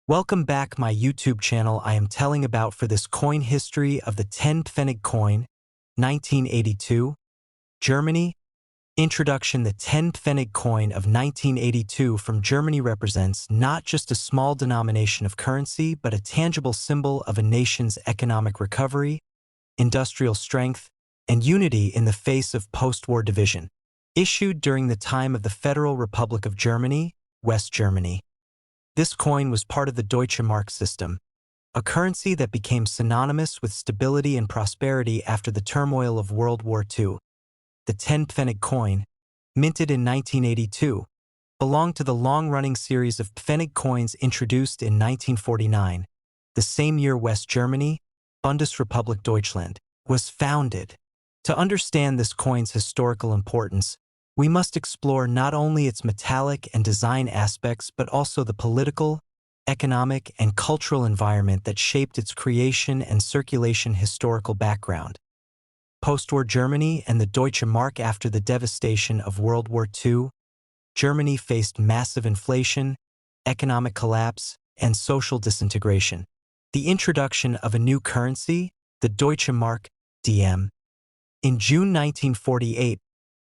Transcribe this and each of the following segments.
Welcome back my YouTube channel. I am telling about for this coin history of the 10 Pfennig coin, 1982, Germany. Introduction. The 10 Pfennig coin of 1982 from Germany represents not just a small denomination of currency but a tangible symbol of a nation's economic recovery, industrial strength, and unity in the face of post-war division. Issued during the time of the Federal Republic of Germany, West Germany. This coin was part of the Deutsche Mark system, a currency that became synonymous with stability and prosperity after the turmoil of World War II. The 10 Pfennig coin, minted in 1982, belonged to the long-running series of Pfennig coins introduced in 1949, the same year West Germany, Bundesrepublik Deutschland, was founded. To understand this coin's historical importance, we must explore not only its metallic and design aspects but also the political, economic, and cultural environment that shaped its creation and circulation. Historical background. Post-war Germany and the Deutsche Mark. After the devastation of World War II, Germany faced massive inflation, economic collapse, and social disintegration. The introduction of a new currency, the Deutsche Mark, DM, in June 1948,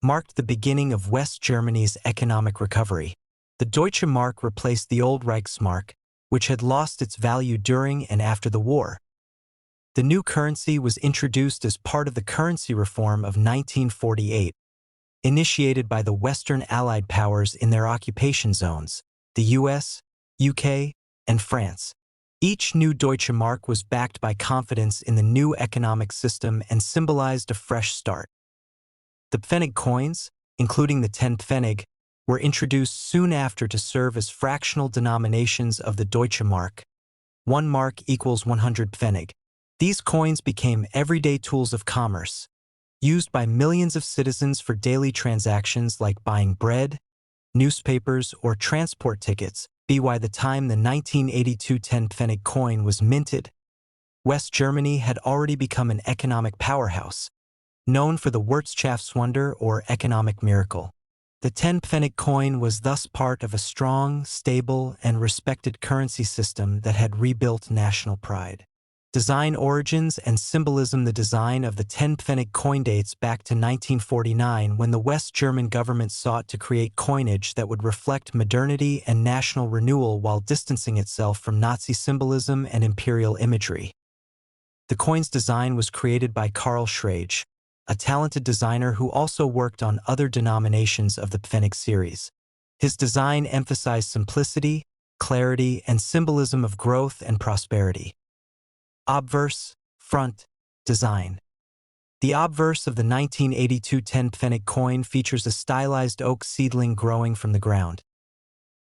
marked the beginning of West Germany's economic recovery. The Deutsche Mark replaced the old Reichsmark, which had lost its value during and after the war. The new currency was introduced as part of the currency reform of 1948, initiated by the Western Allied powers in their occupation zones, the US, UK, and France. Each new Deutsche Mark was backed by confidence in the new economic system and symbolized a fresh start. The Pfennig coins, including the 10 Pfennig, were introduced soon after to serve as fractional denominations of the Deutsche Mark. 1 mark equals 100 Pfennig. These coins became everyday tools of commerce, used by millions of citizens for daily transactions like buying bread, newspapers, or transport tickets. By the time the 1982 10 Pfennig coin was minted, West Germany had already become an economic powerhouse, known for the Wirtschaftswunder or economic miracle. The 10 Pfennig coin was thus part of a strong, stable, and respected currency system that had rebuilt national pride. Design origins and symbolism. The design of the 10 Pfennig coin dates back to 1949 when the West German government sought to create coinage that would reflect modernity and national renewal while distancing itself from Nazi symbolism and imperial imagery. The coin's design was created by Karl Schrage, a talented designer who also worked on other denominations of the Pfennig series. His design emphasized simplicity, clarity, and symbolism of growth and prosperity. Obverse, front, design. The obverse of the 1982 10 Pfennig coin features a stylized oak seedling growing from the ground.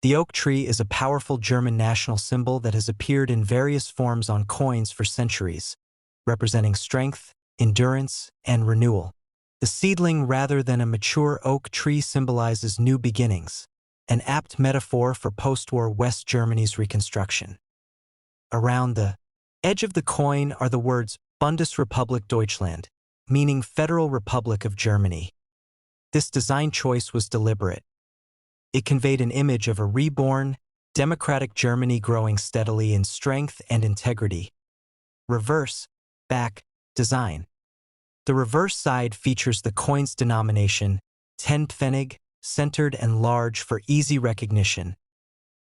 The oak tree is a powerful German national symbol that has appeared in various forms on coins for centuries, representing strength, endurance, and renewal. The seedling rather than a mature oak tree symbolizes new beginnings, an apt metaphor for post-war West Germany's reconstruction. Around the edge of the coin are the words Bundesrepublik Deutschland, meaning Federal Republic of Germany. This design choice was deliberate. It conveyed an image of a reborn, democratic Germany growing steadily in strength and integrity. Reverse, back, design. The reverse side features the coin's denomination, 10 Pfennig, centered and large for easy recognition.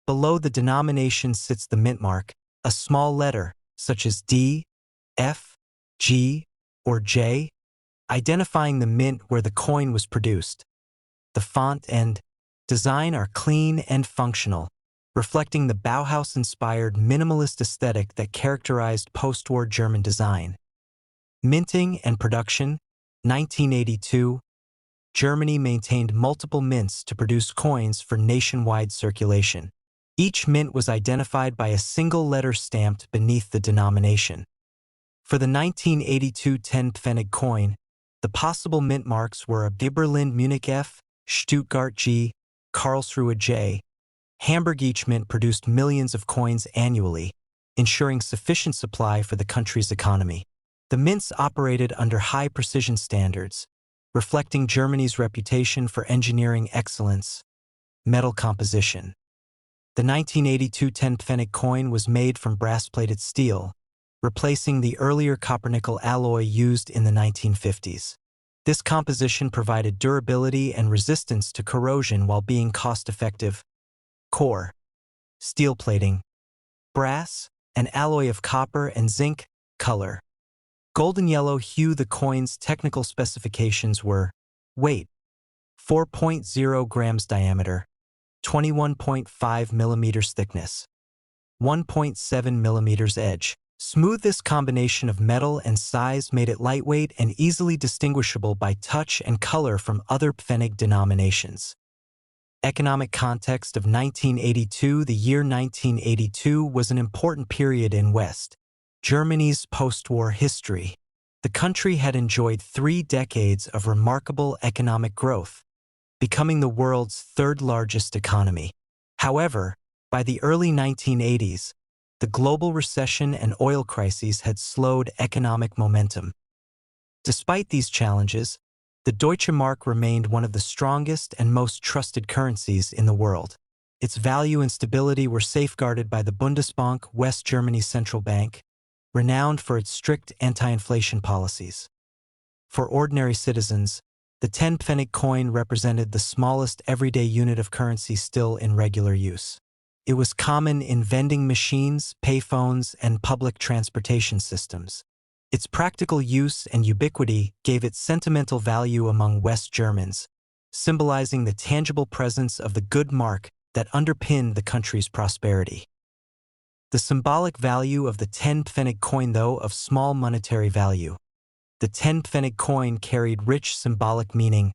Below the denomination sits the mint mark, a small letter, such as D, F, G, or J, identifying the mint where the coin was produced. The font and design are clean and functional, reflecting the Bauhaus-inspired minimalist aesthetic that characterized post-war German design. Minting and production. 1982, Germany maintained multiple mints to produce coins for nationwide circulation. Each mint was identified by a single letter stamped beneath the denomination. For the 1982 10 Pfennig coin, the possible mint marks were a Berlin Munich F, Stuttgart G, Karlsruhe J. Hamburg. Each mint produced millions of coins annually, ensuring sufficient supply for the country's economy. The mints operated under high-precision standards, reflecting Germany's reputation for engineering excellence. Metal composition. The 1982 10 Pfennig coin was made from brass-plated steel, replacing the earlier copper-nickel alloy used in the 1950s. This composition provided durability and resistance to corrosion while being cost-effective. Core, steel plating, brass, an alloy of copper and zinc. Color, golden yellow hue. The coin's technical specifications were weight, 4.0 grams diameter, 21.5 millimeters thickness, 1.7 millimeters edge. Smooth. This combination of metal and size made it lightweight and easily distinguishable by touch and color from other Pfennig denominations. Economic context of 1982. The year 1982 was an important period in West Germany's post-war history. The country had enjoyed 3 decades of remarkable economic growth, becoming the world's third-largest economy. However, by the early 1980s, the global recession and oil crises had slowed economic momentum. Despite these challenges, the Deutsche Mark remained one of the strongest and most trusted currencies in the world. Its value and stability were safeguarded by the Bundesbank, West Germany's central bank, renowned for its strict anti-inflation policies. For ordinary citizens, the 10 Pfennig coin represented the smallest everyday unit of currency still in regular use. It was common in vending machines, payphones, and public transportation systems. Its practical use and ubiquity gave it sentimental value among West Germans, symbolizing the tangible presence of the good mark that underpinned the country's prosperity. The symbolic value of the 10 Pfennig coin, though of small monetary value. The 10 Pfennig coin carried rich symbolic meaning,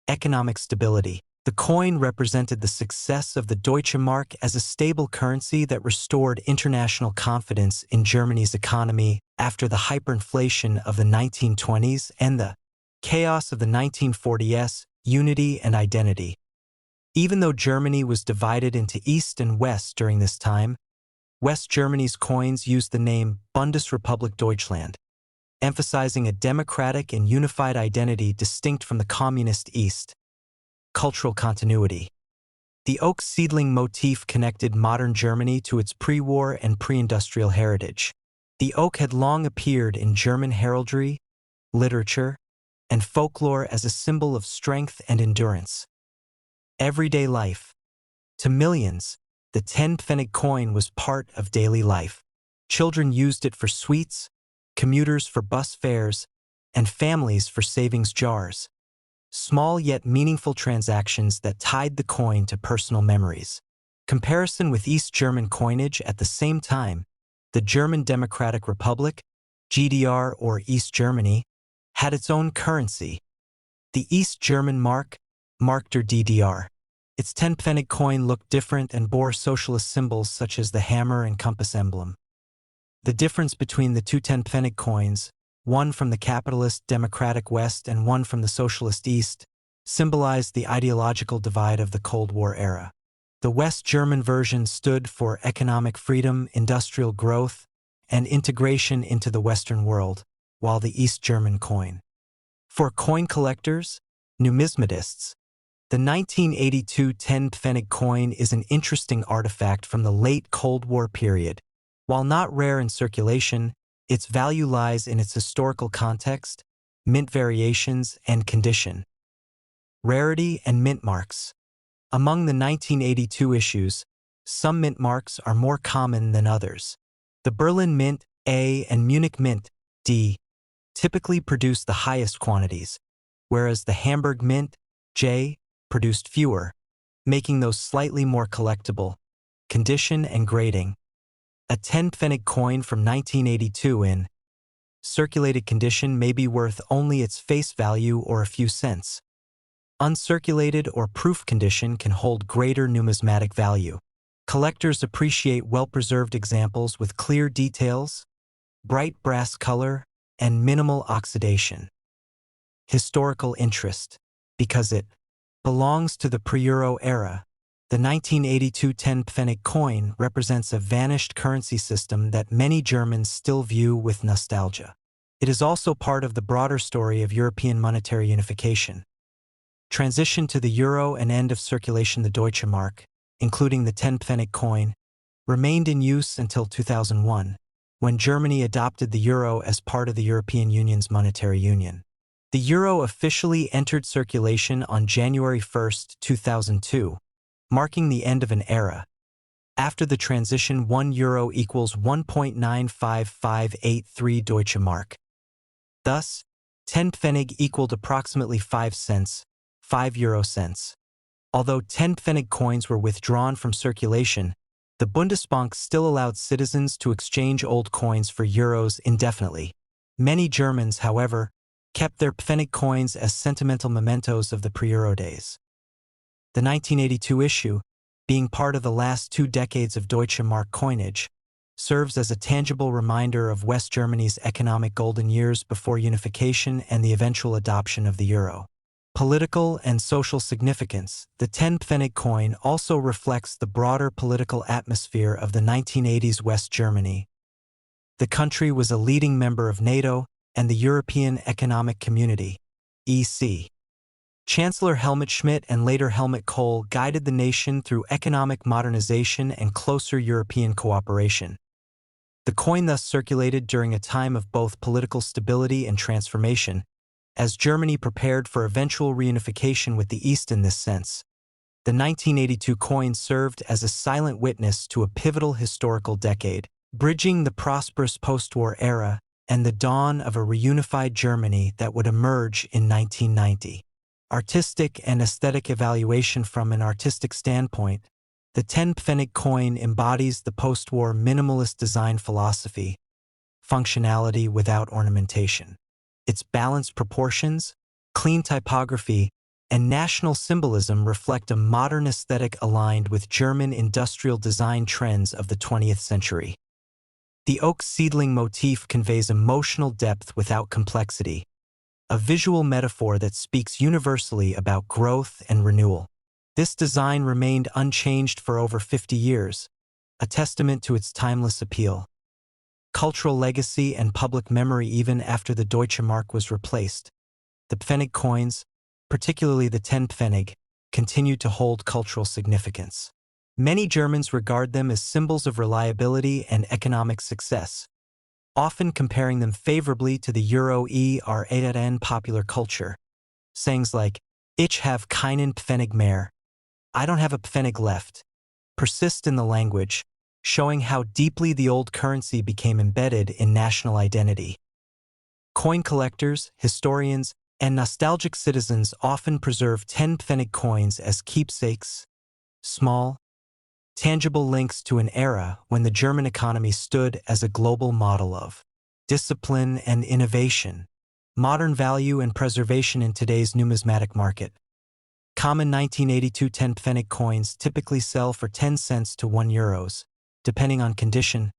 economic stability. The coin represented the success of the Deutsche Mark as a stable currency that restored international confidence in Germany's economy after the hyperinflation of the 1920s and the chaos of the 1940s. Unity and identity. Even though Germany was divided into East and West during this time, West Germany's coins used the name Bundesrepublik Deutschland, emphasizing a democratic and unified identity distinct from the communist East. Cultural continuity. The oak seedling motif connected modern Germany to its pre-war and pre-industrial heritage. The oak had long appeared in German heraldry, literature, and folklore as a symbol of strength and endurance. Everyday life. To millions, the 10 Pfennig coin was part of daily life. Children used it for sweets, commuters for bus fares, and families for savings jars. Small yet meaningful transactions that tied the coin to personal memories. Comparison with East German coinage at the same time, the German Democratic Republic, GDR or East Germany, had its own currency. The East German Mark, Mark der DDR. Its 10 Pfennig coin looked different and bore socialist symbols such as the hammer and compass emblem. The difference between the two 10 Pfennig coins, one from the capitalist democratic West and one from the socialist East, symbolized the ideological divide of the Cold War era. The West German version stood for economic freedom, industrial growth, and integration into the Western world, while the East German coin. For coin collectors, numismatists, the 1982 10 Pfennig coin is an interesting artifact from the late Cold War period. While not rare in circulation, its value lies in its historical context, mint variations, and condition. Rarity and mint marks. Among the 1982 issues, some mint marks are more common than others. The Berlin Mint A and Munich Mint D typically produce the highest quantities, whereas the Hamburg Mint J produced fewer, making those slightly more collectible. Condition and grading. A 10 Pfennig coin from 1982 in circulated condition may be worth only its face value or a few cents. Uncirculated or proof condition can hold greater numismatic value. Collectors appreciate well-preserved examples with clear details, bright brass color, and minimal oxidation. Historical interest. Because it belongs to the pre-Euro era, the 1982 10 Pfennig coin represents a vanished currency system that many Germans still view with nostalgia. It is also part of the broader story of European monetary unification. Transition to the euro and end of circulation. The Deutsche Mark, including the 10 Pfennig coin, remained in use until 2001, when Germany adopted the euro as part of the European Union's monetary union. The euro officially entered circulation on January 1, 2002, marking the end of an era. After the transition, 1 euro equals 1.95583 Deutsche Mark. Thus, 10 Pfennig equaled approximately 5 cents, 5 euro cents. Although 10 Pfennig coins were withdrawn from circulation, the Bundesbank still allowed citizens to exchange old coins for euros indefinitely. Many Germans, however, kept their Pfennig coins as sentimental mementos of the pre-euro days. The 1982 issue, being part of the last 2 decades of Deutsche Mark coinage, serves as a tangible reminder of West Germany's economic golden years before unification and the eventual adoption of the euro. Political and social significance. The 10 Pfennig coin also reflects the broader political atmosphere of the 1980s West Germany. The country was a leading member of NATO and the European Economic Community, EC. Chancellor Helmut Schmidt and later Helmut Kohl guided the nation through economic modernization and closer European cooperation. The coin thus circulated during a time of both political stability and transformation, as Germany prepared for eventual reunification with the East. In this sense, the 1982 coin served as a silent witness to a pivotal historical decade, bridging the prosperous post-war era and the dawn of a reunified Germany that would emerge in 1990. Artistic and aesthetic evaluation. From an artistic standpoint, the 10 Pfennig coin embodies the post-war minimalist design philosophy, functionality without ornamentation. Its balanced proportions, clean typography, and national symbolism reflect a modern aesthetic aligned with German industrial design trends of the 20th century. The oak seedling motif conveys emotional depth without complexity, a visual metaphor that speaks universally about growth and renewal. This design remained unchanged for over 50 years, a testament to its timeless appeal. Cultural legacy and public memory. Even after the Deutsche Mark was replaced, the Pfennig coins, particularly the 10 Pfennig, continued to hold cultural significance. Many Germans regard them as symbols of reliability and economic success, often comparing them favorably to the euro in popular culture. Sayings like, "Ich have keinen Pfennig mehr," "I don't have a Pfennig left," persist in the language, showing how deeply the old currency became embedded in national identity. Coin collectors, historians, and nostalgic citizens often preserve 10 Pfennig coins as keepsakes, small, tangible links to an era when the German economy stood as a global model of discipline and innovation, modern value and preservation in today's numismatic market. Common 1982 10 Pfennig coins typically sell for 10 cents to 1 euros. Depending on condition,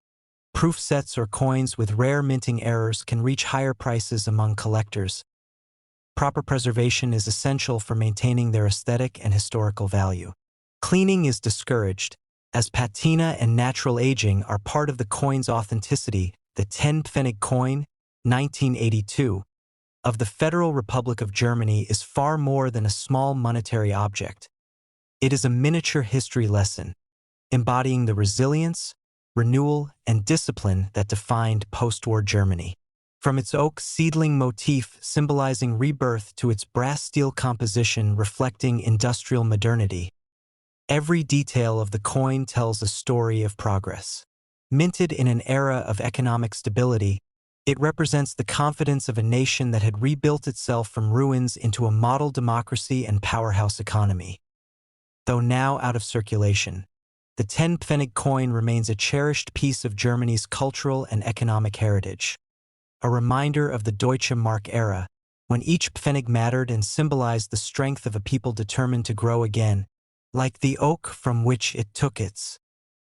proof sets or coins with rare minting errors can reach higher prices among collectors. Proper preservation is essential for maintaining their aesthetic and historical value. Cleaning is discouraged, as patina and natural aging are part of the coin's authenticity. The 10 Pfennig coin, 1982, of the Federal Republic of Germany is far more than a small monetary object. It is a miniature history lesson, embodying the resilience, renewal, and discipline that defined post-war Germany. From its oak seedling motif symbolizing rebirth to its brass steel composition reflecting industrial modernity, every detail of the coin tells a story of progress. Minted in an era of economic stability, it represents the confidence of a nation that had rebuilt itself from ruins into a model democracy and powerhouse economy. Though now out of circulation, the 10 Pfennig coin remains a cherished piece of Germany's cultural and economic heritage, a reminder of the Deutsche Mark era, when each Pfennig mattered and symbolized the strength of a people determined to grow again, like the oak from which it took its